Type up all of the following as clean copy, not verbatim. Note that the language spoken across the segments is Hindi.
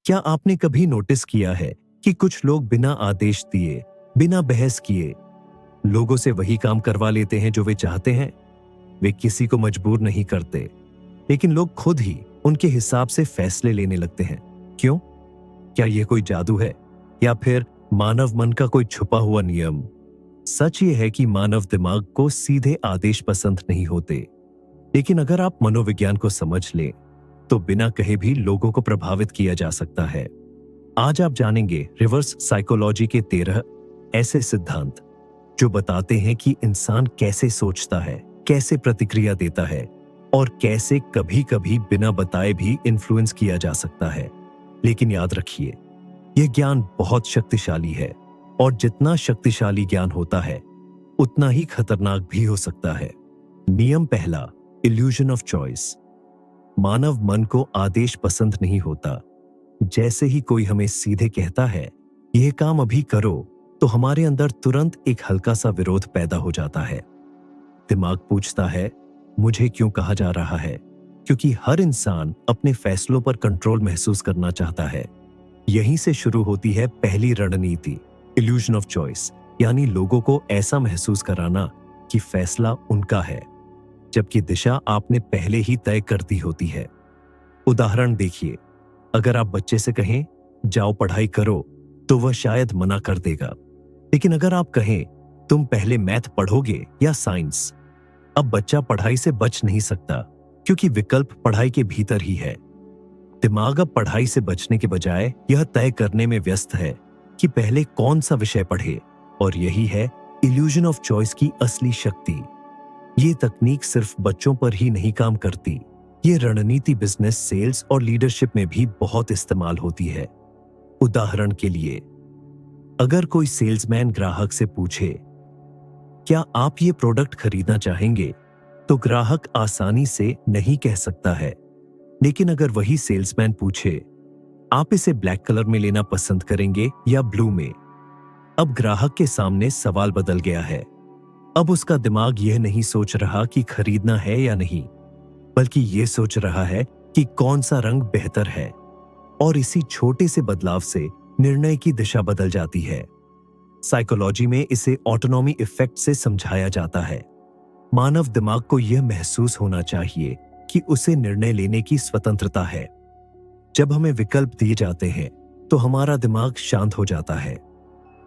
क्या आपने कभी नोटिस किया है कि कुछ लोग बिना आदेश दिए, बिना बहस किए लोगों से वही काम करवा लेते हैं जो वे चाहते हैं? वे किसी को मजबूर नहीं करते, लेकिन लोग खुद ही उनके हिसाब से फैसले लेने लगते हैं। क्यों? क्या यह कोई जादू है या फिर मानव मन का कोई छुपा हुआ नियम? सच ये है कि मानव दिमाग को सीधे आदेश पसंद नहीं होते, लेकिन अगर आप मनोविज्ञान को समझ लें तो बिना कहे भी लोगों को प्रभावित किया जा सकता है। आज आप जानेंगे रिवर्स साइकोलॉजी के 13 ऐसे सिद्धांत जो बताते हैं कि इंसान कैसे सोचता है, कैसे प्रतिक्रिया देता है और कैसे कभी-कभी बिना बताए भी इन्फ्लुएंस किया जा सकता है। लेकिन याद रखिए, यह ज्ञान बहुत शक्तिशाली है और जितना शक्तिशाली ज्ञान होता है उतना ही खतरनाक भी हो सकता है। नियम पहला, इल्यूजन ऑफ चॉइस। मानव मन को आदेश पसंद नहीं होता। जैसे ही कोई हमें सीधे कहता है यह काम अभी करो, तो हमारे अंदर तुरंत एक हल्का सा विरोध पैदा हो जाता है। दिमाग पूछता है, मुझे क्यों कहा जा रहा है? क्योंकि हर इंसान अपने फैसलों पर कंट्रोल महसूस करना चाहता है। यहीं से शुरू होती है पहली रणनीति, इल्यूजन ऑफ चॉइस, यानी लोगों को ऐसा महसूस कराना कि फैसला उनका है, जबकि दिशा आपने पहले ही तय कर दी होती है। उदाहरण देखिए, अगर आप बच्चे से कहें जाओ पढ़ाई करो, तो वह शायद मना कर देगा। लेकिन अगर आप कहें तुम पहले मैथ पढ़ोगे या साइंस, अब बच्चा पढ़ाई से बच नहीं सकता, क्योंकि विकल्प पढ़ाई के भीतर ही है। दिमाग अब पढ़ाई से बचने के बजाय यह तय करने में व्यस्त है कि पहले कौन सा विषय पढ़े, और यही है इल्यूजन ऑफ चॉइस की असली शक्ति। ये तकनीक सिर्फ बच्चों पर ही नहीं काम करती, ये रणनीति बिजनेस, सेल्स और लीडरशिप में भी बहुत इस्तेमाल होती है। उदाहरण के लिए, अगर कोई सेल्समैन ग्राहक से पूछे क्या आप ये प्रोडक्ट खरीदना चाहेंगे, तो ग्राहक आसानी से नहीं कह सकता है। लेकिन अगर वही सेल्समैन पूछे आप इसे ब्लैक कलर में लेना पसंद करेंगे या ब्लू में, अब ग्राहक के सामने सवाल बदल गया है। अब उसका दिमाग यह नहीं सोच रहा कि खरीदना है या नहीं, बल्कि यह सोच रहा है कि कौन सा रंग बेहतर है। और इसी छोटे से बदलाव से निर्णय की दिशा बदल जाती है। साइकोलॉजी में इसे ऑटोनॉमी इफेक्ट से समझाया जाता है। मानव दिमाग को यह महसूस होना चाहिए कि उसे निर्णय लेने की स्वतंत्रता है। जब हमें विकल्प दिए जाते हैं तो हमारा दिमाग शांत हो जाता है।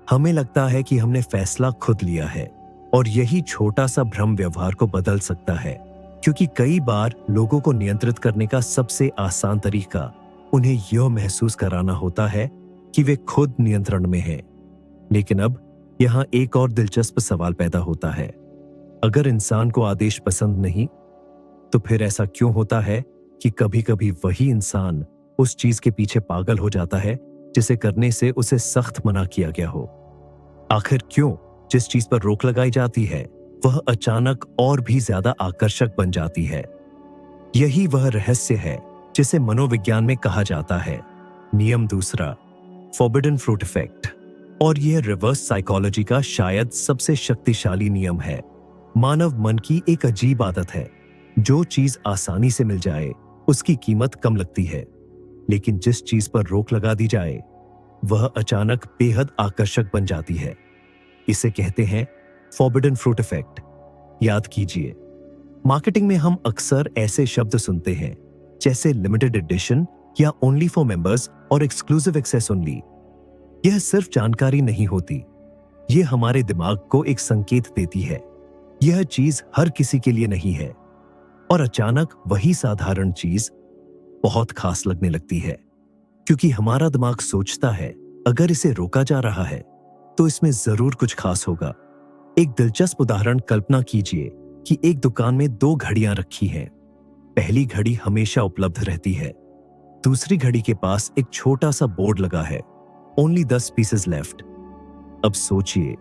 हमें लगता है कि हमने फैसला खुद लिया है, और यही छोटा सा भ्रम व्यवहार को बदल सकता है, क्योंकि कई बार लोगों को नियंत्रित करने का सबसे आसान तरीका उन्हें यह महसूस कराना होता है कि वे खुद नियंत्रण में हैं। लेकिन अब यहां एक और दिलचस्प सवाल पैदा होता है। अगर इंसान को आदेश पसंद नहीं, तो फिर ऐसा क्यों होता है कि कभी-कभी वही इंसान उस चीज के पीछे पागल हो जाता है जिसे करने से उसे सख्त मना किया गया हो? आखिर क्यों जिस चीज पर रोक लगाई जाती है वह अचानक और भी ज्यादा आकर्षक बन जाती है? यही वह रहस्य है जिसे मनोविज्ञान में कहा जाता है नियम दूसरा, फॉरबिडन फ्रूट इफेक्ट। और यह रिवर्स साइकोलॉजी का शायद सबसे शक्तिशाली नियम है। मानव मन की एक अजीब आदत है, जो चीज आसानी से मिल जाए उसकी कीमत कम लगती है, लेकिन जिस चीज पर रोक लगा दी जाए वह अचानक बेहद आकर्षक बन जाती है। इसे कहते हैं फॉरबिडन फ्रूट इफेक्ट। याद कीजिए, मार्केटिंग में हम अक्सर ऐसे शब्द सुनते हैं जैसे लिमिटेड एडिशन या ओनली फॉर मेंबर्स और एक्सक्लूसिव एक्सेस ओनली। यह सिर्फ जानकारी नहीं होती, यह हमारे दिमाग को एक संकेत देती है यह चीज हर किसी के लिए नहीं है, और अचानक वही साधारण चीज बहुत खास लगने लगती है, क्योंकि हमारा दिमाग सोचता है अगर इसे रोका जा रहा है तो इसमें जरूर कुछ खास होगा। एक दिलचस्प उदाहरण कल्पना कीजिए कि एक दुकान में 2 घड़ियां रखी हैं। पहली घड़ी हमेशा उपलब्ध रहती है, दूसरी घड़ी के पास एक छोटा सा बोर्ड लगा है, ओनली 10 पीसेस लेफ्ट। अब सोचिए,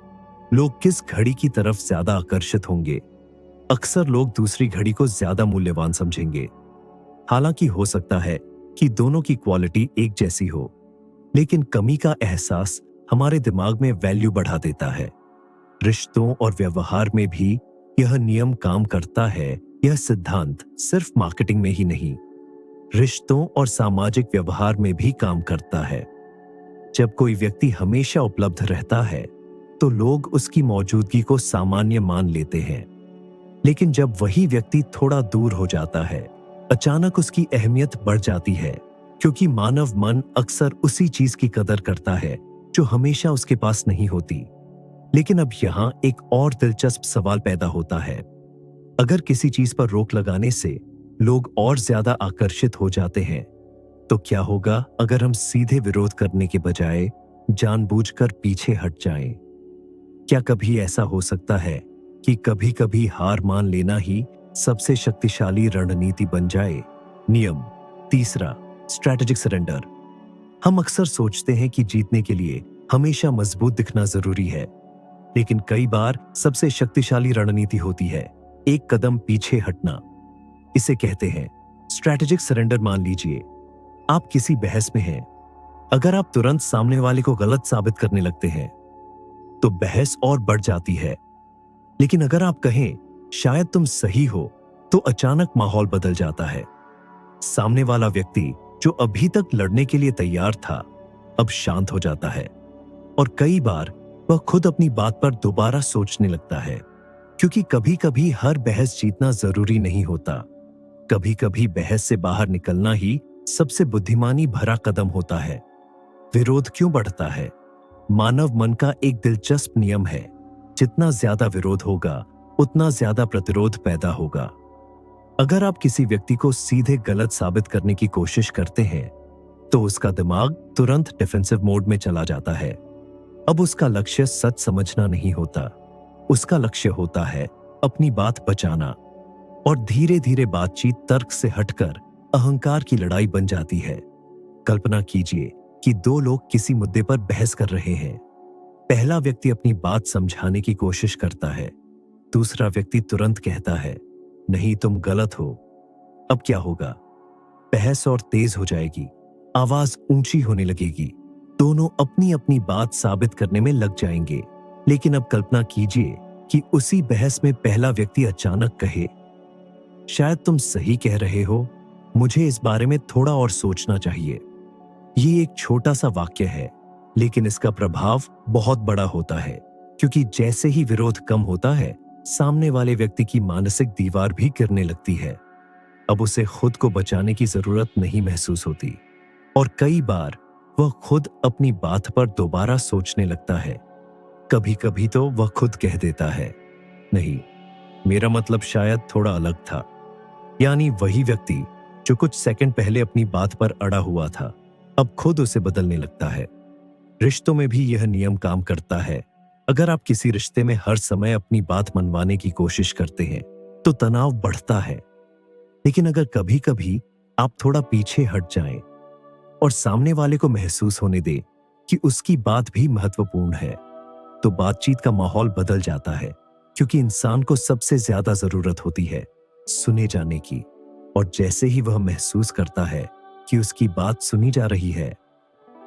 लोग किस घड़ी की तरफ ज्यादा आकर्षित होंगे? अक्सर लोग दूसरी घड़ी को ज्यादा मूल्यवान समझेंगे। हालांकि हो सकता है कि दोनों की क्वालिटी एक जैसी हो, लेकिन कमी का एहसास हमारे दिमाग में वैल्यू बढ़ा देता है। रिश्तों और व्यवहार में भी यह नियम काम करता है। यह सिद्धांत सिर्फ मार्केटिंग में ही नहीं, रिश्तों और सामाजिक व्यवहार में भी काम करता है। जब कोई व्यक्ति हमेशा उपलब्ध रहता है तो लोग उसकी मौजूदगी को सामान्य मान लेते हैं, लेकिन जब वही व्यक्ति थोड़ा दूर हो जाता है, अचानक उसकी अहमियत बढ़ जाती है, क्योंकि मानव मन अक्सर उसी चीज की कदर करता है जो हमेशा उसके पास नहीं होती। लेकिन अब यहां एक और दिलचस्प सवाल पैदा होता है। अगर किसी चीज पर रोक लगाने से लोग और ज्यादा आकर्षित हो जाते हैं, तो क्या होगा अगर हम सीधे विरोध करने के बजाय जानबूझकर पीछे हट जाएं? क्या कभी ऐसा हो सकता है कि कभी-कभी हार मान लेना ही सबसे शक्तिशाली रणनीति बन जाए? नियम 3, स्ट्रैटेजिक सरेंडर। हम अक्सर सोचते हैं कि जीतने के लिए हमेशा मजबूत दिखना जरूरी है, लेकिन कई बार सबसे शक्तिशाली रणनीति होती है एक कदम पीछे हटना। इसे कहते हैं स्ट्रैटेजिक सरेंडर। मान लीजिए आप किसी बहस में हैं। अगर आप तुरंत सामने वाले को गलत साबित करने लगते हैं तो बहस और बढ़ जाती है, लेकिन अगर आप कहें शायद तुम सही हो, तो अचानक माहौल बदल जाता है। सामने वाला व्यक्ति जो अभी तक लड़ने के लिए तैयार था, अब शांत हो जाता है और कई बार वह खुद अपनी बात पर दोबारा सोचने लगता है, क्योंकि कभी-कभी हर बहस जीतना जरूरी नहीं होता। कभी-कभी बहस से बाहर निकलना ही सबसे बुद्धिमानी भरा कदम होता है। विरोध क्यों बढ़ता है? मानव मन का एक दिलचस्प नियम है, जितना ज्यादा विरोध होगा उतना ज्यादा प्रतिरोध पैदा होगा। अगर आप किसी व्यक्ति को सीधे गलत साबित करने की कोशिश करते हैं तो उसका दिमाग तुरंत डिफेंसिव मोड में चला जाता है। अब उसका लक्ष्य सच समझना नहीं होता, उसका लक्ष्य होता है अपनी बात बचाना, और धीरे धीरे बातचीत तर्क से हटकर अहंकार की लड़ाई बन जाती है। कल्पना कीजिए कि दो लोग किसी मुद्दे पर बहस कर रहे हैं। पहला व्यक्ति अपनी बात समझाने की कोशिश करता है, दूसरा व्यक्ति तुरंत कहता है नहीं तुम गलत हो। अब क्या होगा? बहस और तेज हो जाएगी, आवाज ऊंची होने लगेगी, दोनों अपनी अपनी बात साबित करने में लग जाएंगे। लेकिन अब कल्पना कीजिए कि उसी बहस में पहला व्यक्ति अचानक कहे शायद तुम सही कह रहे हो, मुझे इस बारे में थोड़ा और सोचना चाहिए। ये एक छोटा सा वाक्य है, लेकिन इसका प्रभाव बहुत बड़ा होता है, क्योंकि जैसे ही विरोध कम होता है, सामने वाले व्यक्ति की मानसिक दीवार भी गिरने लगती है। अब उसे खुद को बचाने की जरूरत नहीं महसूस होती और कई बार वह खुद अपनी बात पर दोबारा सोचने लगता है। कभी कभी तो वह खुद कह देता है नहीं, मेरा मतलब शायद थोड़ा अलग था। यानी वही व्यक्ति जो कुछ सेकंड पहले अपनी बात पर अड़ा हुआ था, अब खुद उसे बदलने लगता है। रिश्तों में भी यह नियम काम करता है। अगर आप किसी रिश्ते में हर समय अपनी बात मनवाने की कोशिश करते हैं तो तनाव बढ़ता है, लेकिन अगर कभी कभी आप थोड़ा पीछे हट जाएं और सामने वाले को महसूस होने दें कि उसकी बात भी महत्वपूर्ण है, तो बातचीत का माहौल बदल जाता है। क्योंकि इंसान को सबसे ज्यादा जरूरत होती है सुने जाने की, और जैसे ही वह महसूस करता है कि उसकी बात सुनी जा रही है,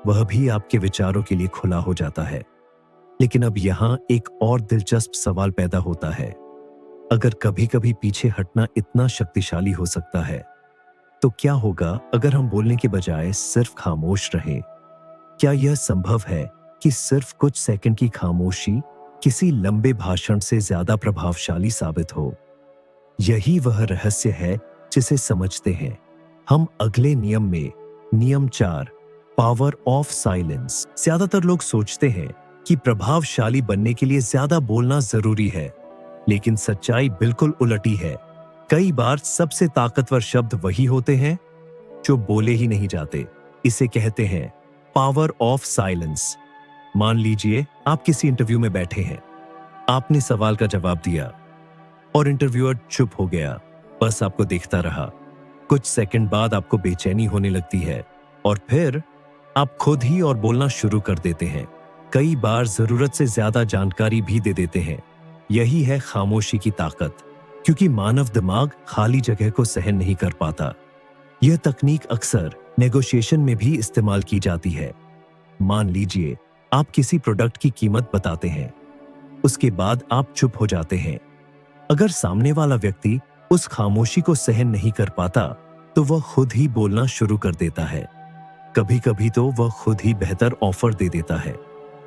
वह भी आपके विचारों के लिए खुला हो जाता है। लेकिन अब यहां एक और दिलचस्प सवाल पैदा होता है। अगर कभी कभी पीछे हटना इतना शक्तिशाली हो सकता है, तो क्या होगा अगर हम बोलने के बजाय सिर्फ खामोश रहें? क्या यह संभव है कि सिर्फ कुछ सेकंड की खामोशी किसी लंबे भाषण से ज्यादा प्रभावशाली साबित हो? यही वह रहस्य है जिसे समझते हैं हम अगले नियम में, नियम 4, पावर ऑफ साइलेंस। ज्यादातर लोग सोचते हैं कि प्रभावशाली बनने के लिए ज्यादा बोलना जरूरी है, लेकिन सच्चाई बिल्कुल उलटी है। कई बार सबसे ताकतवर शब्द वही होते हैं जो बोले ही नहीं जाते। इसे कहते हैं पावर ऑफ साइलेंस। मान लीजिए आप किसी इंटरव्यू में बैठे हैं, आपने सवाल का जवाब दिया और इंटरव्यूअर चुप हो गया, बस आपको देखता रहा। कुछ सेकंड बाद आपको बेचैनी होने लगती है और फिर आप खुद ही और बोलना शुरू कर देते हैं। कई बार जरूरत से ज्यादा जानकारी भी दे देते हैं। यही है खामोशी की ताकत, क्योंकि मानव दिमाग खाली जगह को सहन नहीं कर पाता। यह तकनीक अक्सर नेगोशिएशन में भी इस्तेमाल की जाती है। मान लीजिए आप किसी प्रोडक्ट की कीमत बताते हैं, उसके बाद आप चुप हो जाते हैं। अगर सामने वाला व्यक्ति उस खामोशी को सहन नहीं कर पाता तो वह खुद ही बोलना शुरू कर देता है। कभी कभी तो वह खुद ही बेहतर ऑफर दे देता है,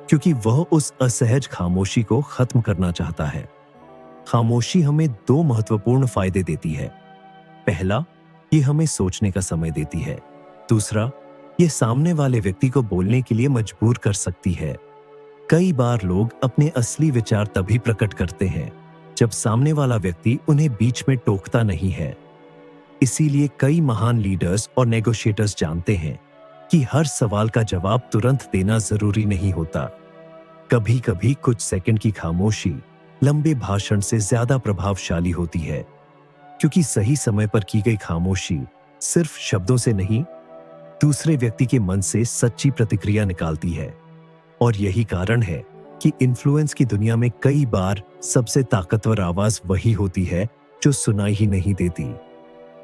क्योंकि वह उस असहज खामोशी को खत्म करना चाहता है। खामोशी हमें दो महत्वपूर्ण फायदे देती है। पहला, ये हमें सोचने का समय देती है। दूसरा, ये सामने वाले व्यक्ति को बोलने के लिए मजबूर कर सकती है। कई बार लोग अपने असली विचार तभी प्रकट करते हैं जब सामने वाला व्यक्ति उन्हें बीच में टोकता नहीं है। इसीलिए कई महान लीडर्स और नेगोशिएटर्स जानते हैं कि हर सवाल का जवाब तुरंत देना जरूरी नहीं होता। कभी कभी कुछ सेकंड की खामोशी लंबे भाषण से ज्यादा प्रभावशाली होती है, क्योंकि सही समय पर की गई खामोशी सिर्फ शब्दों से नहीं, दूसरे व्यक्ति के मन से सच्ची प्रतिक्रिया निकालती है। और यही कारण है कि इन्फ्लुएंस की दुनिया में कई बार सबसे ताकतवर आवाज वही होती है जो सुनाई ही नहीं देती।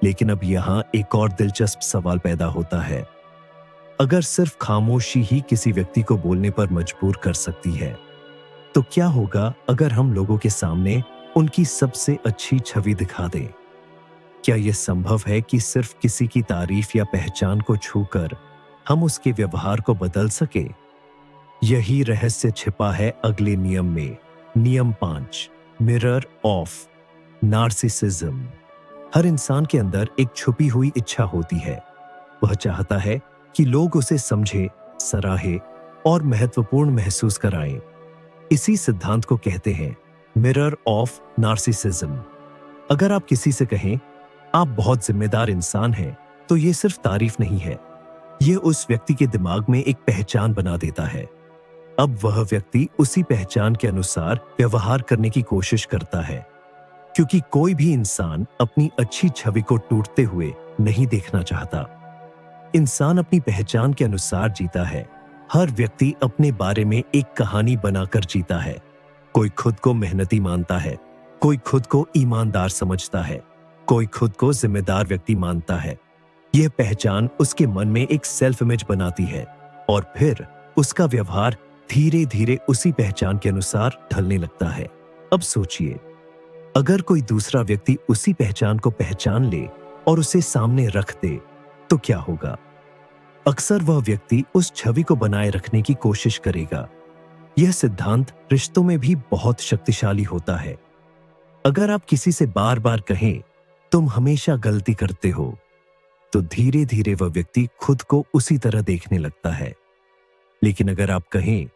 लेकिन अब यहाँ एक और दिलचस्प सवाल पैदा होता है। अगर सिर्फ खामोशी ही किसी व्यक्ति को बोलने पर मजबूर कर सकती है, तो क्या होगा अगर हम लोगों के सामने उनकी सबसे अच्छी छवि दिखा दें? क्या यह संभव है कि सिर्फ किसी की तारीफ या पहचान को छूकर हम उसके व्यवहार को बदल सके? यही रहस्य छिपा है अगले नियम में। नियम 5, मिरर ऑफ नार्सिसिज्म। हर इंसान के अंदर एक छुपी हुई इच्छा होती है। वह चाहता है कि लोग उसे समझे, सराहे और महत्वपूर्ण महसूस कराएं। इसी सिद्धांत को कहते हैं मिरर ऑफ नार्सिसिज्म। अगर आप किसी से कहें आप बहुत जिम्मेदार इंसान हैं, तो ये सिर्फ तारीफ नहीं है, ये उस व्यक्ति के दिमाग में एक पहचान बना देता है। अब वह व्यक्ति उसी पहचान के अनुसार व्यवहार करने की कोशिश करता है, क्योंकि कोई भी इंसान अपनी अच्छी छवि को टूटते हुए नहीं देखना चाहता। इंसान अपनी पहचान के अनुसार जीता है। हर व्यक्ति अपने बारे में एक कहानी बनाकर जीता है। कोई खुद को मेहनती मानता है, कोई खुद को ईमानदार समझता है, कोई खुद को जिम्मेदार व्यक्ति मानता है। यह पहचान उसके मन में एक सेल्फ इमेज बनाती है और फिर उसका व्यवहार धीरे धीरे उसी पहचान के अनुसार ढलने लगता है। अब सोचिए, अगर कोई दूसरा व्यक्ति उसी पहचान को पहचान ले और उसे सामने रख दे, तो क्या होगा? अक्सर वह व्यक्ति उस छवि को बनाए रखने की कोशिश करेगा। यह सिद्धांत रिश्तों में भी बहुत शक्तिशाली होता है। अगर आप किसी से बार बार कहें तुम हमेशा गलती करते हो, तो धीरे धीरे वह व्यक्ति खुद को उसी तरह देखने लगता है। लेकिन अगर आप कहें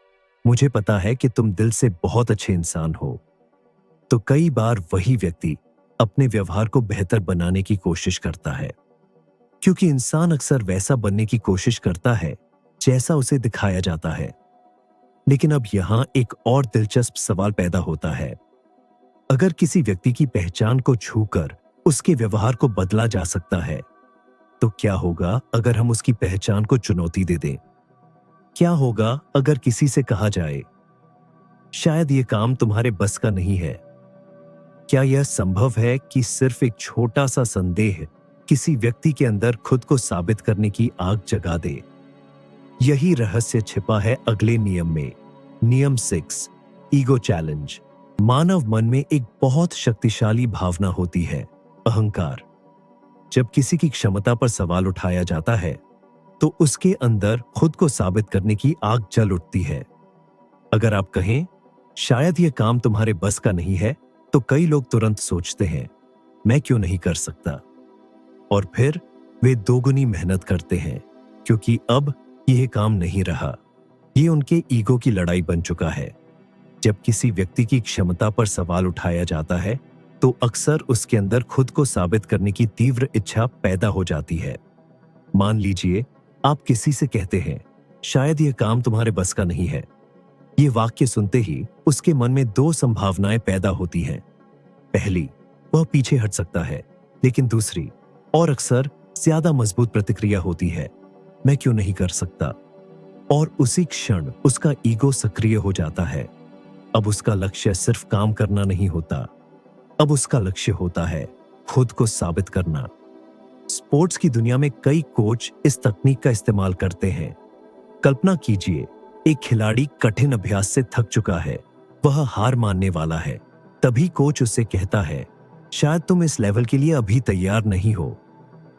मुझे पता है कि तुम दिल से बहुत अच्छे इंसान हो, तो कई बार वही व्यक्ति अपने व्यवहार को बेहतर बनाने की कोशिश करता है, क्योंकि इंसान अक्सर वैसा बनने की कोशिश करता है जैसा उसे दिखाया जाता है। लेकिन अब यहां एक और दिलचस्प सवाल पैदा होता है। अगर किसी व्यक्ति की पहचान को छूकर उसके व्यवहार को बदला जा सकता है, तो क्या होगा अगर हम उसकी पहचान को चुनौती दे दें? क्या होगा अगर किसी से कहा जाए शायद यह काम तुम्हारे बस का नहीं है? क्या यह संभव है कि सिर्फ एक छोटा सा संदेह किसी व्यक्ति के अंदर खुद को साबित करने की आग जगा दे? यही रहस्य छिपा है अगले नियम में। नियम 6, ईगो चैलेंज। मानव मन में एक बहुत शक्तिशाली भावना होती है, अहंकार। जब किसी की क्षमता पर सवाल उठाया जाता है, तो उसके अंदर खुद को साबित करने की आग जल उठती है। अगर आप कहें शायद यह काम तुम्हारे बस का नहीं है, तो कई लोग तुरंत सोचते हैं मैं क्यों नहीं कर सकता, और फिर वे दोगुनी मेहनत करते हैं, क्योंकि अब यह काम नहीं रहा। ये उनके ईगो की लड़ाई बन चुका है। जब किसी व्यक्ति की क्षमता पर सवाल उठाया जाता है, तो अक्सर उसके अंदर खुद को साबित करने की तीव्र इच्छा पैदा हो जाती है। मान लीजिए आप किसी से कहते हैं शायद यह काम तुम्हारे बस का नहीं है। ये वाक्य सुनते ही उसके मन में दो संभावनाएं पैदा होती हैं। पहली, वह पीछे हट सकता है, लेकिन दूसरी और अक्सर ज्यादा मजबूत प्रतिक्रिया होती है, मैं क्यों नहीं कर सकता। और उसी क्षण उसका ईगो सक्रिय हो जाता है। अब उसका लक्ष्य सिर्फ काम करना नहीं होता, अब उसका लक्ष्य होता है खुद को साबित करना। स्पोर्ट्स की दुनिया में कई कोच इस तकनीक का इस्तेमाल करते हैं। कल्पना कीजिए, एक खिलाड़ी कठिन अभ्यास से थक चुका है, वह हार मानने वाला है। तभी कोच उससे कहता है शायद तुम इस लेवल के लिए अभी तैयार नहीं हो।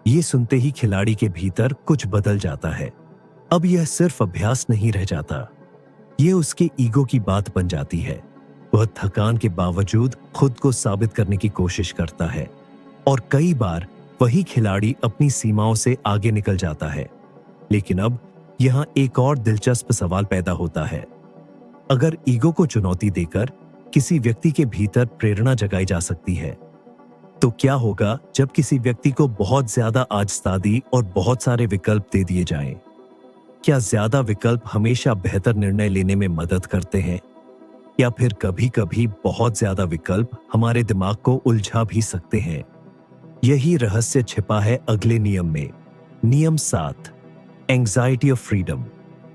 ये सुनते ही खिलाड़ी के भीतर कुछ बदल जाता है। अब यह सिर्फ अभ्यास नहीं रह जाता, ये उसके ईगो की बात बन जाती है। वह थकान के बावजूद खुद को साबित करने की कोशिश करता है और कई बार वही खिलाड़ी अपनी सीमाओं से आगे निकल जाता है। लेकिन अब यहां एक और दिलचस्प सवाल पैदा होता है। अगर ईगो को चुनौती देकर किसी व्यक्ति के भीतर प्रेरणा जगाई जा सकती है, तो क्या होगा जब किसी व्यक्ति को बहुत ज्यादा आजसादी और बहुत सारे विकल्प दे दिए जाएं? क्या ज्यादा विकल्प हमेशा बेहतर निर्णय लेने में मदद करते हैं, या फिर कभी-कभी बहुत ज्यादा विकल्प हमारे दिमाग को उलझा भी सकते हैं? यही रहस्य छिपा है अगले नियम में। नियम 7, एंग्जाइटी ऑफ फ्रीडम।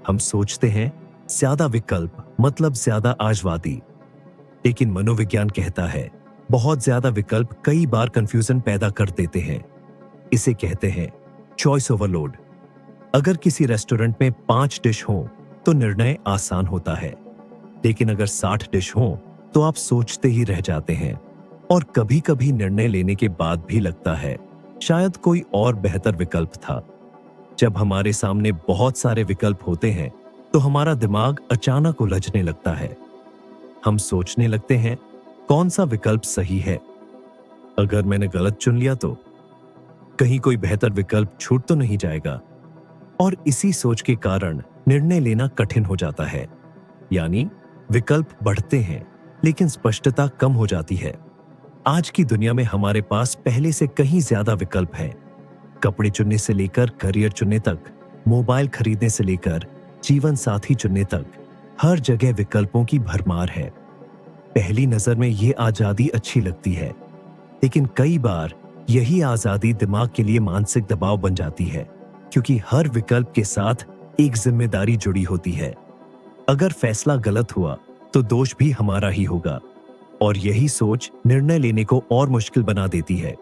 हम सोचते हैं ज्यादा विकल्प मतलब ज्यादा आशावादी, लेकिन मनोविज्ञान कहता है बहुत ज्यादा विकल्प कई बार कंफ्यूजन पैदा कर देते हैं। इसे कहते हैं चॉइस ओवरलोड। अगर किसी रेस्टोरेंट में 5 डिश हों तो निर्णय आसान होता है, लेकिन अगर 60 डिश हों तो आप सोचते ही रह जाते हैं और कभी-कभी निर्णय लेने के बाद भी लगता है शायद कोई और बेहतर विकल्प था। जब हमारे सामने बहुत सारे विकल्प होते हैं तो हमारा दिमाग अचानक उलझने लगता है। हम सोचने लगते हैं कौन सा विकल्प सही है, अगर मैंने गलत चुन लिया तो कहीं कोई बेहतर विकल्प छूट तो नहीं जाएगा। और इसी सोच के कारण निर्णय लेना कठिन हो जाता है। यानी विकल्प बढ़ते हैं लेकिन स्पष्टता कम हो जाती है। आज की दुनिया में हमारे पास पहले से कहीं ज्यादा विकल्प हैं। कपड़े चुनने से लेकर करियर चुनने तक, मोबाइल खरीदने से लेकर जीवन साथी चुनने तक, हर जगह विकल्पों की भरमार है। पहली नजर में ये आजादी अच्छी लगती है, लेकिन कई बार यही आजादी दिमाग के लिए मानसिक दबाव बन जाती है, क्योंकि हर विकल्प के साथ एक जिम्मेदारी जुड़ी होती है। अगर फैसला गलत हुआ तो दोष भी हमारा ही होगा, और यही सोच निर्णय लेने को और मुश्किल बना देती है।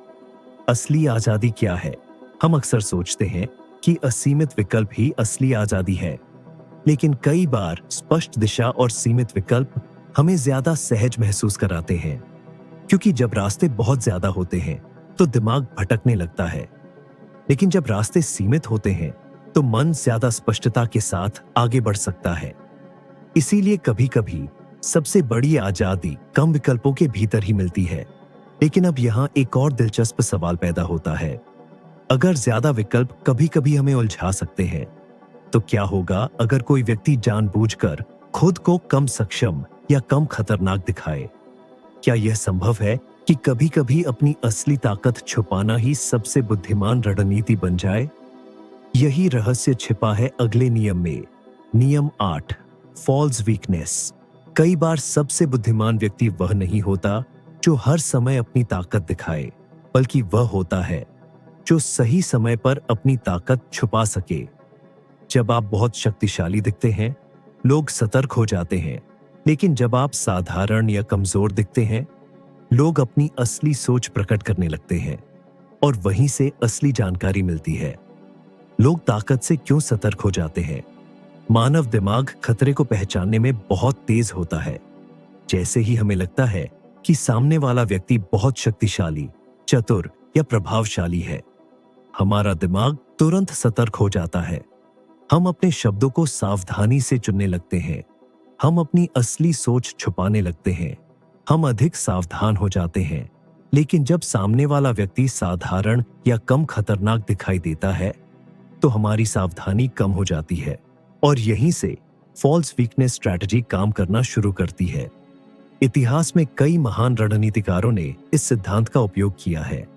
असली आजादी क्या है? हम अक्सर सोचते हैं कि असीमित विकल्प ही असली आजादी है, लेकिन कई बार स्पष्ट दिशा और सीमित विकल्प हमें ज्यादा सहज महसूस कराते हैं, क्योंकि जब रास्ते बहुत ज्यादा होते हैं तो दिमाग भटकने लगता है, लेकिन जब रास्ते सीमित होते हैं तो मन ज्यादा स्पष्टता के साथ आगे बढ़ सकता है। इसीलिए कभी-कभी सबसे बड़ी आजादी कम विकल्पों के भीतर ही मिलती है। लेकिन अब यहाँ एक और दिलचस्प सवाल पैदा होता है। अगर ज्यादा विकल्प कभी-कभी हमें उलझा सकते हैं, तो क्या होगा अगर कोई व्यक्ति जानबूझकर खुद को कम सक्षम या कम खतरनाक दिखाए? क्या यह संभव है कि कभी-कभी अपनी असली ताकत छुपाना ही सबसे बुद्धिमान रणनीति बन जाए? यही रहस्य छिपा है अगले नियम में। नियम 8, फॉल्स वीकनेस। कई बार सबसे बुद्धिमान व्यक्ति वह नहीं होता जो हर समय अपनी ताकत दिखाए, बल्कि वह होता है जो सही समय पर अपनी ताकत छुपा सके। जब आप बहुत शक्तिशाली दिखते हैं, लोग सतर्क हो जाते हैं, लेकिन जब आप साधारण या कमजोर दिखते हैं, लोग अपनी असली सोच प्रकट करने लगते हैं, और वहीं से असली जानकारी मिलती है। लोग ताकत से क्यों सतर्क हो जाते हैं? मानव दिमाग खतरे को पहचानने में बहुत तेज होता है। जैसे ही हमें लगता है कि सामने वाला व्यक्ति बहुत शक्तिशाली, चतुर या प्रभावशाली है, हमारा दिमाग तुरंत सतर्क हो जाता है। हम अपने शब्दों को सावधानी से चुनने लगते हैं, हम अपनी असली सोच छुपाने लगते हैं, हम अधिक सावधान हो जाते हैं। लेकिन जब सामने वाला व्यक्ति साधारण या कम खतरनाक दिखाई देता है, तो हमारी सावधानी कम हो जाती है, और यहीं से फॉल्स वीकनेस स्ट्रैटेजी काम करना शुरू करती है। इतिहास में कई महान रणनीतिकारों ने इस सिद्धांत का उपयोग किया है।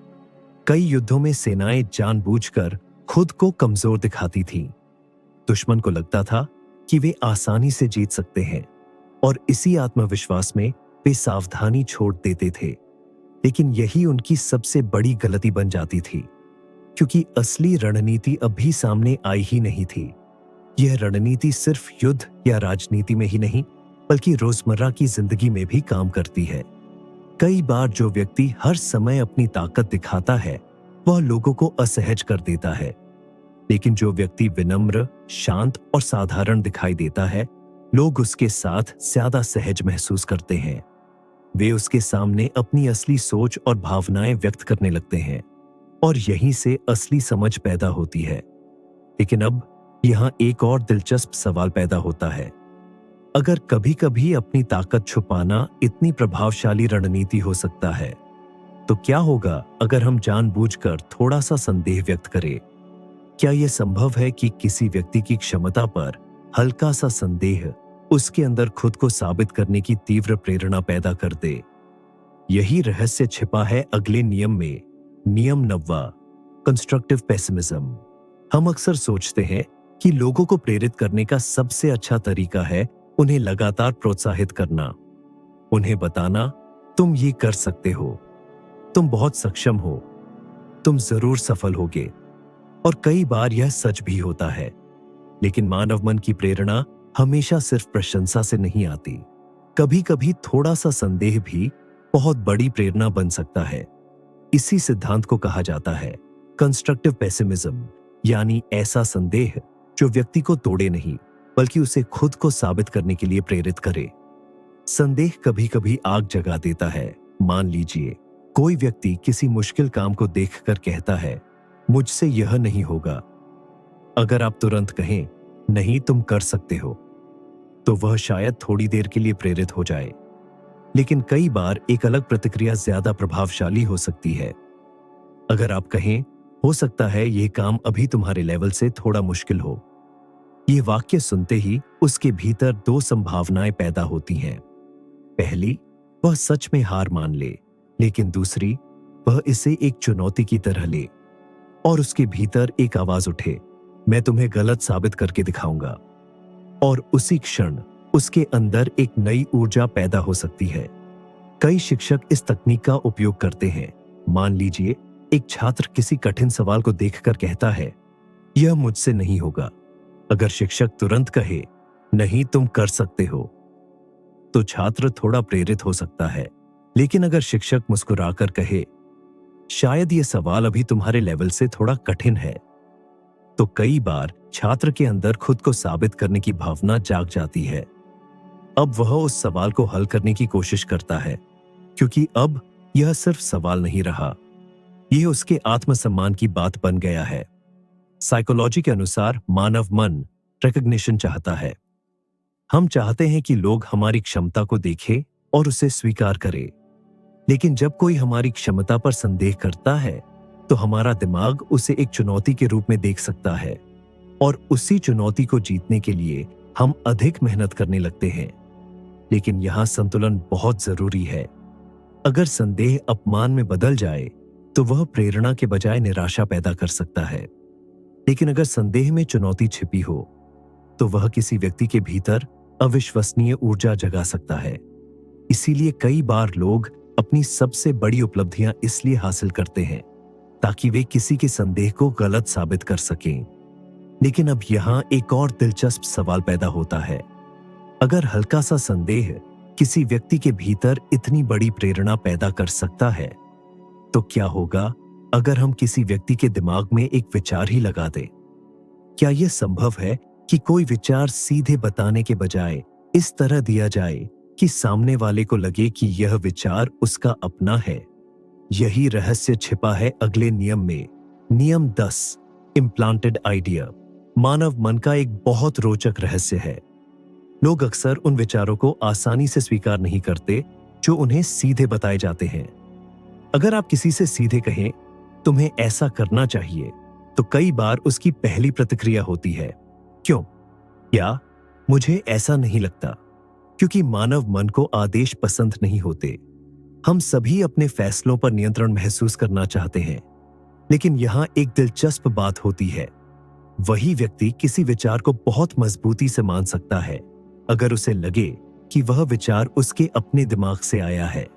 कई युद्धों में सेनाएं जानबूझकर खुद को कमजोर दिखाती थीं। दुश्मन को लगता था कि वे आसानी से जीत सकते हैं, और इसी आत्मविश्वास में वे सावधानी छोड़ देते थे। लेकिन यही उनकी सबसे बड़ी गलती बन जाती थी, क्योंकि असली रणनीति अभी सामने आई ही नहीं थी। यह रणनीति सिर्फ युद्ध या राजनीति में ही नहीं, बल्कि रोजमर्रा की जिंदगी में भी काम करती है। कई बार जो व्यक्ति हर समय अपनी ताकत दिखाता है, वह लोगों को असहज कर देता है, लेकिन जो व्यक्ति विनम्र, शांत और साधारण दिखाई देता है, लोग उसके साथ ज्यादा सहज महसूस करते हैं। वे उसके सामने अपनी असली सोच और भावनाएं व्यक्त करने लगते हैं। और यहीं से असली समझ पैदा होती है। लेकिन अब यहाँ एक और दिलचस्प सवाल पैदा होता है। अगर कभी कभी अपनी ताकत छुपाना इतनी प्रभावशाली रणनीति हो सकता है, तो क्या होगा अगर हम जानबूझकर थोड़ा सा संदेह व्यक्त करें? क्या यह संभव है कि किसी व्यक्ति की क्षमता पर हल्का सा संदेह उसके अंदर खुद को साबित करने की तीव्र प्रेरणा पैदा कर दे? यही रहस्य छिपा है अगले नियम में, नियम 9वां, कंस्ट्रक्टिव पेसिमिज्म। हम अक्सर सोचते हैं कि लोगों को प्रेरित करने का सबसे अच्छा तरीका है उन्हें लगातार प्रोत्साहित करना, उन्हें बताना, तुम ये कर सकते हो, तुम बहुत सक्षम हो, तुम जरूर सफल होगे। और कई बार यह सच भी होता है। लेकिन मानव मन की प्रेरणा हमेशा सिर्फ प्रशंसा से नहीं आती। कभी कभी थोड़ा सा संदेह भी बहुत बड़ी प्रेरणा बन सकता है। इसी सिद्धांत को कहा जाता है कंस्ट्रक्टिव पेसिमिज्म, यानी ऐसा संदेह जो व्यक्ति को तोड़े नहीं बल्कि उसे खुद को साबित करने के लिए प्रेरित करे। संदेह कभी कभी आग जगा देता है। मान लीजिए कोई व्यक्ति किसी मुश्किल काम को देखकर कहता है, मुझसे यह नहीं होगा। अगर आप तुरंत कहें, नहीं तुम कर सकते हो, तो वह शायद थोड़ी देर के लिए प्रेरित हो जाए। लेकिन कई बार एक अलग प्रतिक्रिया ज्यादा प्रभावशाली हो सकती है। अगर आप कहें, हो सकता है यह काम अभी तुम्हारे लेवल से थोड़ा मुश्किल हो, यह वाक्य सुनते ही उसके भीतर दो संभावनाएं पैदा होती हैं। पहली, वह सच में हार मान ले, लेकिन दूसरी, वह इसे एक चुनौती की तरह ले और उसके भीतर एक आवाज उठे, मैं तुम्हें गलत साबित करके दिखाऊंगा। और उसी क्षण उसके अंदर एक नई ऊर्जा पैदा हो सकती है। कई शिक्षक इस तकनीक का उपयोग करते हैं। मान लीजिए एक छात्र किसी कठिन सवाल को देखकर कहता है, यह मुझसे नहीं होगा। अगर शिक्षक तुरंत कहे, नहीं तुम कर सकते हो, तो छात्र थोड़ा प्रेरित हो सकता है। लेकिन अगर शिक्षक मुस्कुराकर कहे, शायद यह सवाल अभी तुम्हारे लेवल से थोड़ा कठिन है, तो कई बार छात्र के अंदर खुद को साबित करने की भावना जाग जाती है। अब वह उस सवाल को हल करने की कोशिश करता है, क्योंकि अब यह सिर्फ सवाल नहीं रहा, यह उसके आत्मसम्मान की बात बन गया है। साइकोलॉजी के अनुसार मानव मन रिकॉग्निशन चाहता है। हम चाहते हैं कि लोग हमारी क्षमता को देखें और उसे स्वीकार करें। लेकिन जब कोई हमारी क्षमता पर संदेह करता है, तो हमारा दिमाग उसे एक चुनौती के रूप में देख सकता है और उसी चुनौती को जीतने के लिए हम अधिक मेहनत करने लगते हैं। लेकिन यहां संतुलन बहुत जरूरी है। अगर संदेह अपमान में बदल जाए, तो वह प्रेरणा के बजाय निराशा पैदा कर सकता है। लेकिन अगर संदेह में चुनौती छिपी हो, तो वह किसी व्यक्ति के भीतर अविश्वसनीय ऊर्जा जगा सकता है। इसीलिए कई बार लोग अपनी सबसे बड़ी उपलब्धियां इसलिए हासिल करते हैं ताकि वे किसी के संदेह को गलत साबित कर सकें। लेकिन अब यहां एक और दिलचस्प सवाल पैदा होता है। अगर हल्का सा संदेह किसी व्यक्ति के भीतर इतनी बड़ी प्रेरणा पैदा कर सकता है, तो क्या होगा अगर हम किसी व्यक्ति के दिमाग में एक विचार ही लगा दें? क्या यह संभव है कि कोई विचार सीधे बताने के बजाय इस तरह दिया जाए कि सामने वाले को लगे कि यह विचार उसका अपना है? यही रहस्य छिपा है अगले नियम में, नियम 10, इम्प्लांटेड आइडिया। मानव मन का एक बहुत रोचक रहस्य है। लोग अक्सर उन विचारों को आसानी से स्वीकार नहीं करते जो उन्हें सीधे बताए जाते हैं। अगर आप किसी से सीधे कहें, तुम्हें ऐसा करना चाहिए, तो कई बार उसकी पहली प्रतिक्रिया होती है, क्यों? या मुझे ऐसा नहीं लगता। क्योंकि मानव मन को आदेश पसंद नहीं होते। हम सभी अपने फैसलों पर नियंत्रण महसूस करना चाहते हैं। लेकिन यहां एक दिलचस्प बात होती है। वही व्यक्ति किसी विचार को बहुत मजबूती से मान सकता है अगर उसे लगे कि वह विचार उसके अपने दिमाग से आया है।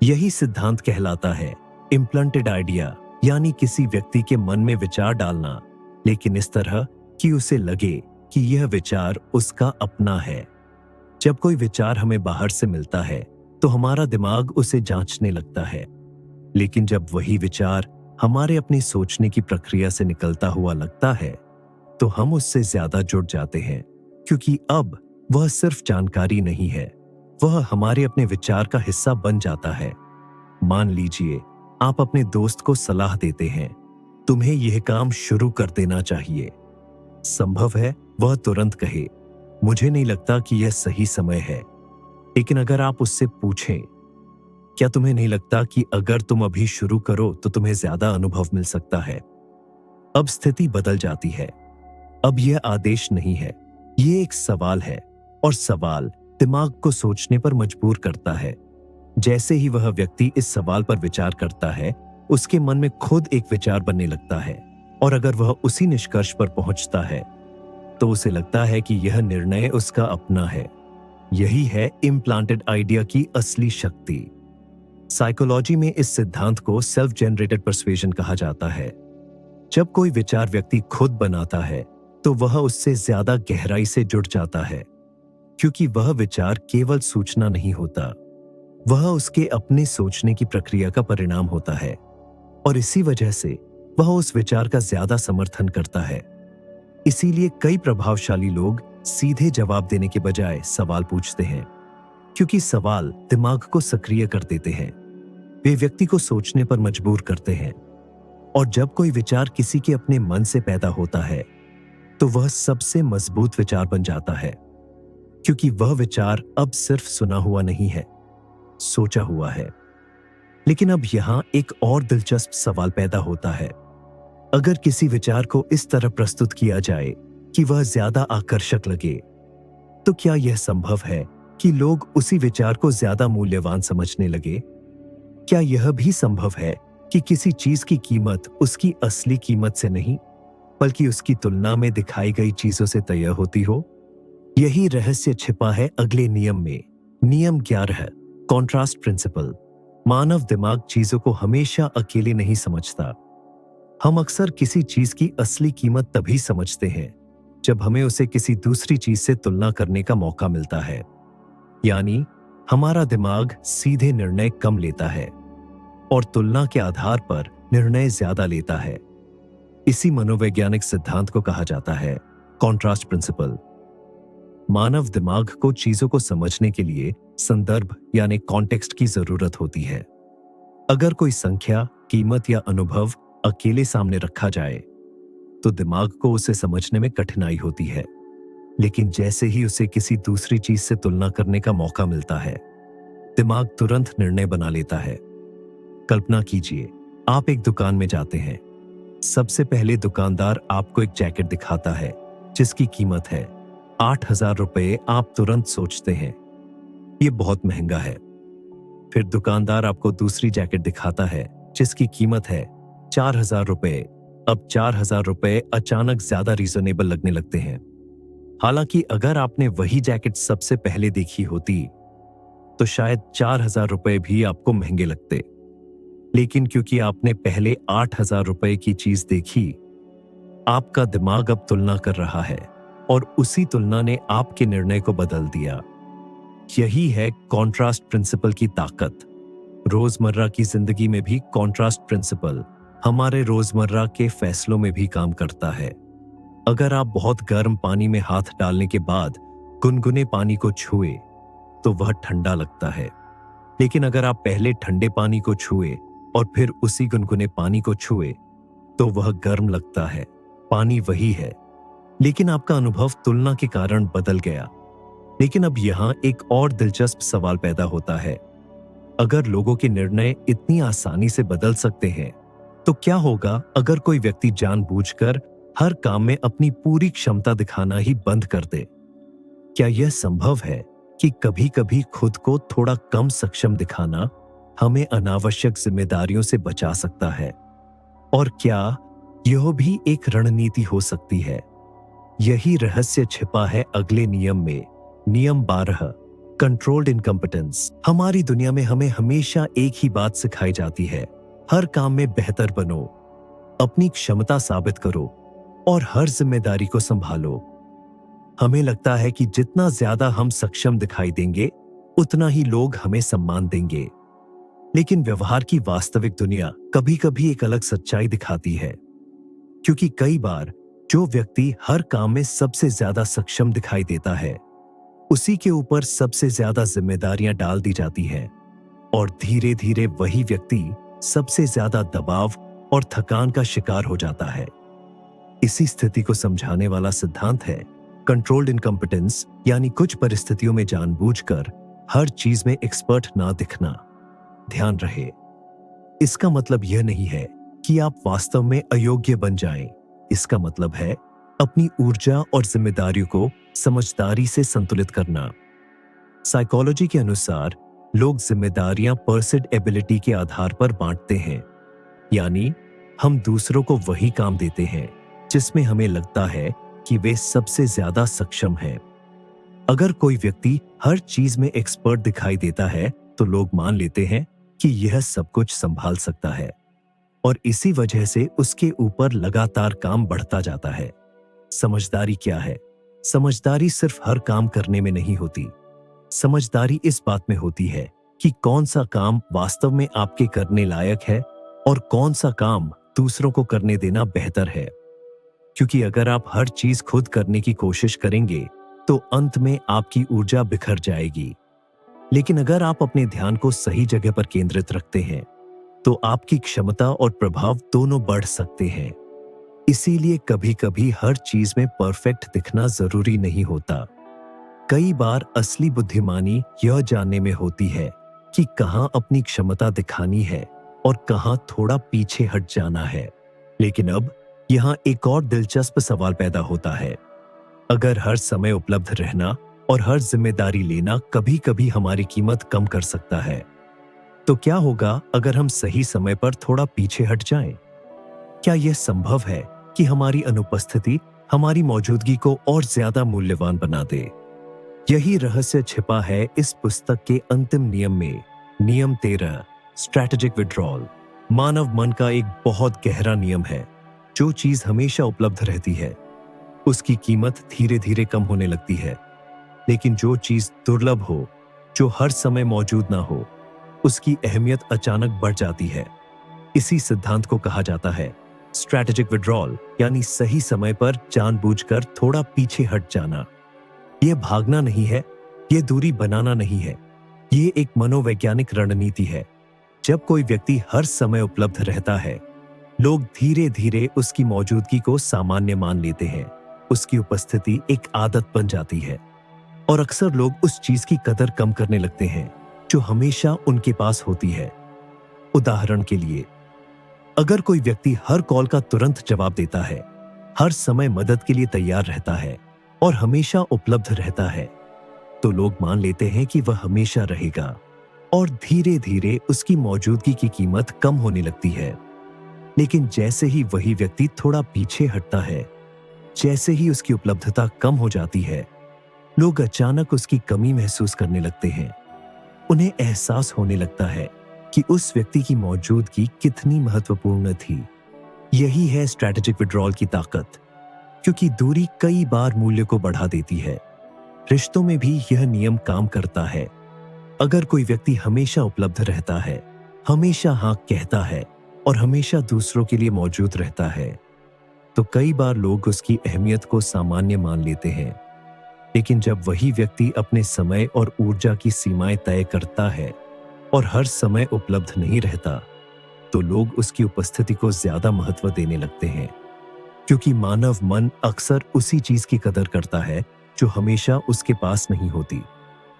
यही सिद्धांत कहलाता है इम्प्लांटेड आइडिया, यानी किसी व्यक्ति के मन में विचार डालना, लेकिन इस तरह कि उसे लगे कि यह विचार उसका अपना है। जब कोई विचार हमें बाहर से मिलता है, तो हमारा दिमाग उसे जांचने लगता है। लेकिन जब वही विचार हमारे अपनी सोचने की प्रक्रिया से निकलता हुआ लगता है, तो हम उससे ज्यादा जुड़ जाते हैं, क्योंकि अब वह सिर्फ जानकारी नहीं है, वह हमारे अपने विचार का हिस्सा बन जाता है। मान लीजिए आप अपने दोस्त को सलाह देते हैं, तुम्हें यह काम शुरू कर देना चाहिए। संभव है वह तुरंत कहे, मुझे नहीं लगता कि यह सही समय है। लेकिन अगर आप उससे पूछें, क्या तुम्हें नहीं लगता कि अगर तुम अभी शुरू करो तो तुम्हें ज्यादा अनुभव मिल सकता है? अब स्थिति बदल जाती है। अब यह आदेश नहीं है, यह एक सवाल है, और सवाल दिमाग को सोचने पर मजबूर करता है। जैसे ही वह व्यक्ति इस सवाल पर विचार करता है, उसके मन में खुद एक विचार बनने लगता है, और अगर वह उसी निष्कर्ष पर पहुंचता है तो उसे लगता है कि यह निर्णय उसका अपना है। यही है इम्प्लांटेड आइडिया की असली शक्ति। साइकोलॉजी में इस सिद्धांत को सेल्फ जनरेटेड पर्सुएजन कहा जाता है। जब कोई विचार व्यक्ति खुद बनाता है तो वह उससे ज्यादा गहराई से जुड़ जाता है, क्योंकि वह विचार केवल सूचना नहीं होता, वह उसके अपने सोचने की प्रक्रिया का परिणाम होता है, और इसी वजह से वह उस विचार का ज्यादा समर्थन करता है। इसीलिए कई प्रभावशाली लोग सीधे जवाब देने के बजाय सवाल पूछते हैं, क्योंकि सवाल दिमाग को सक्रिय कर देते हैं, वे व्यक्ति को सोचने पर मजबूर करते हैं। और जब कोई विचार किसी के अपने मन से पैदा होता है तो वह सबसे मजबूत विचार बन जाता है, क्योंकि वह विचार अब सिर्फ सुना हुआ नहीं है, सोचा हुआ है। लेकिन अब यहां एक और दिलचस्प सवाल पैदा होता है। अगर किसी विचार को इस तरह प्रस्तुत किया जाए कि वह ज्यादा आकर्षक लगे, तो क्या यह संभव है कि लोग उसी विचार को ज्यादा मूल्यवान समझने लगे? क्या यह भी संभव है कि किसी चीज की कीमत उसकी असली कीमत से नहीं, बल्कि उसकी तुलना में दिखाई गई चीजों से तय होती हो? यही रहस्य छिपा है अगले नियम में। नियम 11, कॉन्ट्रास्ट प्रिंसिपल। मानव दिमाग चीजों को हमेशा अकेले नहीं समझता। हम अक्सर किसी चीज की असली कीमत तभी समझते हैं जब हमें उसे किसी दूसरी चीज से तुलना करने का मौका मिलता है। यानी हमारा दिमाग सीधे निर्णय कम लेता है और तुलना के आधार पर निर्णय ज्यादा लेता है। इसी मनोवैज्ञानिक सिद्धांत को कहा जाता है कॉन्ट्रास्ट प्रिंसिपल। मानव दिमाग को चीजों को समझने के लिए संदर्भ यानी कॉन्टेक्स्ट की जरूरत होती है। अगर कोई संख्या, कीमत या अनुभव अकेले सामने रखा जाए तो दिमाग को उसे समझने में कठिनाई होती है। लेकिन जैसे ही उसे किसी दूसरी चीज से तुलना करने का मौका मिलता है, दिमाग तुरंत निर्णय बना लेता है। कल्पना कीजिए, आप एक दुकान में जाते हैं। सबसे पहले दुकानदार आपको एक जैकेट दिखाता है जिसकी कीमत है 8,000 रुपए। आप तुरंत सोचते हैं ये बहुत महंगा है। फिर दुकानदार आपको दूसरी जैकेट दिखाता है जिसकी कीमत है 4,000 रुपए। अब 4,000 रुपए अचानक ज्यादा रीजनेबल लगने लगते हैं। हालांकि अगर आपने वही जैकेट सबसे पहले देखी होती तो शायद 4,000 रुपए भी आपको महंगे लगते। लेकिन क्योंकि आपने पहले 8,000 रुपए की चीज देखी, आपका दिमाग अब तुलना कर रहा है और उसी तुलना ने आपके निर्णय को बदल दिया। यही है कॉन्ट्रास्ट प्रिंसिपल की ताकत। रोजमर्रा की जिंदगी में भी कॉन्ट्रास्ट प्रिंसिपल हमारे रोजमर्रा के फैसलों में भी काम करता है। अगर आप बहुत गर्म पानी में हाथ डालने के बाद गुनगुने पानी को छुए तो वह ठंडा लगता है। लेकिन अगर आप पहले ठंडे पानी को छुए और फिर उसी गुनगुने पानी को छुए तो वह गर्म लगता है। पानी वही है, लेकिन आपका अनुभव तुलना के कारण बदल गया। लेकिन अब यहां एक और दिलचस्प सवाल पैदा होता है। अगर लोगों के निर्णय इतनी आसानी से बदल सकते हैं, तो क्या होगा अगर कोई व्यक्ति जानबूझकर हर काम में अपनी पूरी क्षमता दिखाना ही बंद कर दे? क्या यह संभव है कि कभी-कभी खुद को थोड़ा कम सक्षम दिखाना हमें अनावश्यक जिम्मेदारियों से बचा सकता है? और क्या यह भी एक रणनीति हो सकती है? यही रहस्य छिपा है अगले नियम में। नियम 12, कंट्रोल्ड इनकम्पिटेंस। हमारी दुनिया में हमें हमेशा एक ही बात सिखाई जाती है, हर काम में बेहतर बनो, अपनी क्षमता साबित करो और हर जिम्मेदारी को संभालो। हमें लगता है कि जितना ज्यादा हम सक्षम दिखाई देंगे, उतना ही लोग हमें सम्मान देंगे। लेकिन व्यवहार की वास्तविक दुनिया कभी-कभी एक अलग सच्चाई दिखाती है, क्योंकि कई बार जो व्यक्ति हर काम में सबसे ज्यादा सक्षम दिखाई देता है, उसी के ऊपर सबसे ज्यादा जिम्मेदारियां डाल दी जाती हैं और धीरे धीरे वही व्यक्ति सबसे ज्यादा दबाव और थकान का शिकार हो जाता है। इसी स्थिति को समझाने वाला सिद्धांत है कंट्रोल्ड इनकम्पिटेंस, यानी कुछ परिस्थितियों में जानबूझकर हर चीज में एक्सपर्ट ना दिखना। ध्यान रहे, इसका मतलब यह नहीं है कि आप वास्तव में अयोग्य बन जाएं। इसका मतलब है अपनी ऊर्जा और जिम्मेदारियों को समझदारी से संतुलित करना। साइकोलॉजी के अनुसार लोग जिम्मेदारियां परसिड एबिलिटी के आधार पर बांटते हैं, यानी हम दूसरों को वही काम देते हैं जिसमें हमें लगता है कि वे सबसे ज्यादा सक्षम हैं। अगर कोई व्यक्ति हर चीज में एक्सपर्ट दिखाई देता है तो लोग मान लेते हैं कि यह सब कुछ संभाल सकता है, और इसी वजह से उसके ऊपर लगातार काम बढ़ता जाता है। समझदारी क्या है? समझदारी सिर्फ हर काम करने में नहीं होती। समझदारी इस बात में होती है कि कौन सा काम वास्तव में आपके करने लायक है और कौन सा काम दूसरों को करने देना बेहतर है। क्योंकि अगर आप हर चीज खुद करने की कोशिश करेंगे तो अंत में आपकी ऊर्जा बिखर जाएगी। लेकिन अगर आप अपने ध्यान को सही जगह पर केंद्रित रखते हैं तो आपकी क्षमता और प्रभाव दोनों बढ़ सकते हैं। इसीलिए कभी-कभी हर चीज में परफेक्ट दिखना जरूरी नहीं होता। कई बार असली बुद्धिमानी यह जानने में होती है कि कहां अपनी क्षमता दिखानी है और कहां थोड़ा पीछे हट जाना है। लेकिन अब यहां एक और दिलचस्प सवाल पैदा होता है। अगर हर समय उपलब्ध रहना और हर जिम्मेदारी लेना कभी-कभी हमारी कीमत कम कर सकता है, तो क्या होगा अगर हम सही समय पर थोड़ा पीछे हट जाएं? क्या यह संभव है कि हमारी अनुपस्थिति हमारी मौजूदगी को और ज्यादा मूल्यवान बना दे? यही रहस्य छिपा है इस पुस्तक के अंतिम नियम में, नियम 13, स्ट्रैटेजिक विड्रॉल। मानव मन का एक बहुत गहरा नियम है। जो चीज हमेशा उपलब्ध रहती है उसकी कीमत धीरे धीरे कम होने लगती है, लेकिन जो चीज दुर्लभ हो, जो हर समय मौजूद ना हो, उसकी अहमियत अचानक बढ़ जाती है। इसी सिद्धांत को कहा जाता है स्ट्रैटेजिक विड्रॉल, यानी सही समय पर जानबूझकर थोड़ा पीछे हट जाना। यह भागना नहीं है, यह दूरी बनाना नहीं है, यह एक मनोवैज्ञानिक रणनीति है। जब कोई व्यक्ति हर समय उपलब्ध रहता है, लोग धीरे धीरे उसकी मौजूदगी को सामान्य मान लेते हैं। उसकी उपस्थिति एक आदत बन जाती है और अक्सर लोग उस चीज की कदर कम करने लगते हैं जो हमेशा उनके पास होती है। उदाहरण के लिए, अगर कोई व्यक्ति हर कॉल का तुरंत जवाब देता है, हर समय मदद के लिए तैयार रहता है और हमेशा उपलब्ध रहता है, तो लोग मान लेते हैं कि वह हमेशा रहेगा, और धीरे धीरे उसकी मौजूदगी की कीमत कम होने लगती है। लेकिन जैसे ही वही व्यक्ति थोड़ा पीछे हटता है, जैसे ही उसकी उपलब्धता कम हो जाती है, लोग अचानक उसकी कमी महसूस करने लगते हैं। उन्हें एहसास होने लगता है कि उस व्यक्ति की मौजूदगी कितनी महत्वपूर्ण थी। यही है स्ट्रैटेजिक विड्रॉल की ताकत, क्योंकि दूरी कई बार मूल्य को बढ़ा देती है। रिश्तों में भी यह नियम काम करता है। अगर कोई व्यक्ति हमेशा उपलब्ध रहता है, हमेशा हाँ कहता है और हमेशा दूसरों के लिए मौजूद रहता है, तो कई बार लोग उसकी अहमियत को सामान्य मान लेते हैं। लेकिन जब वही व्यक्ति अपने समय और ऊर्जा की सीमाएं तय करता है और हर समय उपलब्ध नहीं रहता, तो लोग उसकी उपस्थिति को ज्यादा महत्व देने लगते हैं। क्योंकि मानव मन अक्सर उसी चीज की कदर करता है जो हमेशा उसके पास नहीं होती।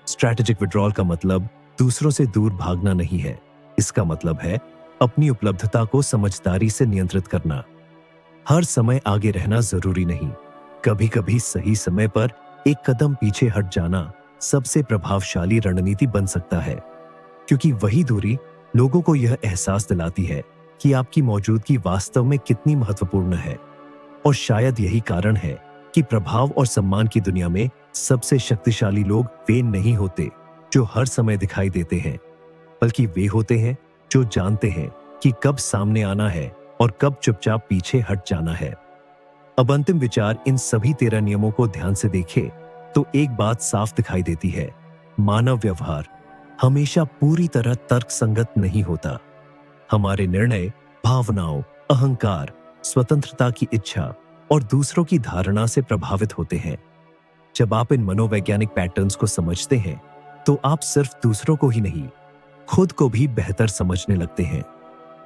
स्ट्रैटेजिक विड्रॉल का मतलब दूसरों से दूर भागना नहीं है। इसका मतलब है अपनी उपलब्धता को समझदारी से नियंत्रित करना। हर समय आगे रहना जरूरी नहीं। कभी कभी सही समय पर एक कदम पीछे हट जाना सबसे प्रभावशाली रणनीति बन सकता है, क्योंकि वही दूरी लोगों को यह एहसास दिलाती है कि आपकी मौजूदगी वास्तव में कितनी महत्वपूर्ण है। और शायद यही कारण है कि प्रभाव और सम्मान की दुनिया में सबसे शक्तिशाली लोग वे नहीं होते जो हर समय दिखाई देते हैं, बल्कि वे होते हैं जो जानते हैं कि कब सामने आना है और कब चुपचाप पीछे हट जाना है। अब अंतिम विचार, इन सभी 13 नियमों को ध्यान से देखें तो एक बात साफ दिखाई देती है। मानव व्यवहार हमेशा पूरी तरह तर्कसंगत नहीं होता। हमारे निर्णय भावनाओं, अहंकार, स्वतंत्रता की इच्छा और दूसरों की धारणा से प्रभावित होते हैं। जब आप इन मनोवैज्ञानिक पैटर्न्स को समझते हैं, तो आप सिर्फ दूसरों को ही नहीं, खुद को भी बेहतर समझने लगते हैं।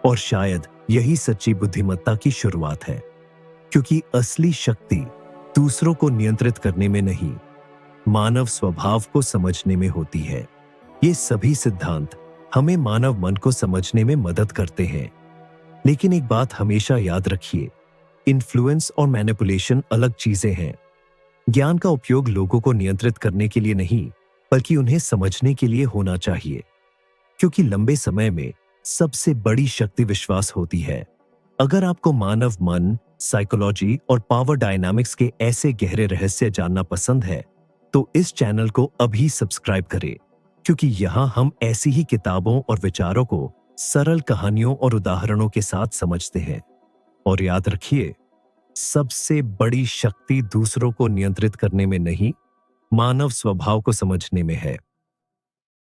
और शायद यही सच्ची बुद्धिमत्ता की शुरुआत है, क्योंकि असली शक्ति दूसरों को नियंत्रित करने में नहीं, मानव स्वभाव को समझने में होती है। ये सभी सिद्धांत हमें मानव मन को समझने में मदद करते हैं। लेकिन एक बात हमेशा याद रखिए, इन्फ्लुएंस और मैनिपुलेशन अलग चीजें हैं। ज्ञान का उपयोग लोगों को नियंत्रित करने के लिए नहीं, बल्कि उन्हें समझने के लिए होना चाहिए, क्योंकि लंबे समय में सबसे बड़ी शक्ति विश्वास होती है। अगर आपको मानव मन, साइकोलॉजी और पावर डायनामिक्स के ऐसे गहरे रहस्य जानना पसंद है, तो इस चैनल को अभी सब्सक्राइब करें, क्योंकि यहाँ हम ऐसी ही किताबों और विचारों को सरल कहानियों और उदाहरणों के साथ समझते हैं। और याद रखिए, सबसे बड़ी शक्ति दूसरों को नियंत्रित करने में नहीं, मानव स्वभाव को समझने में है।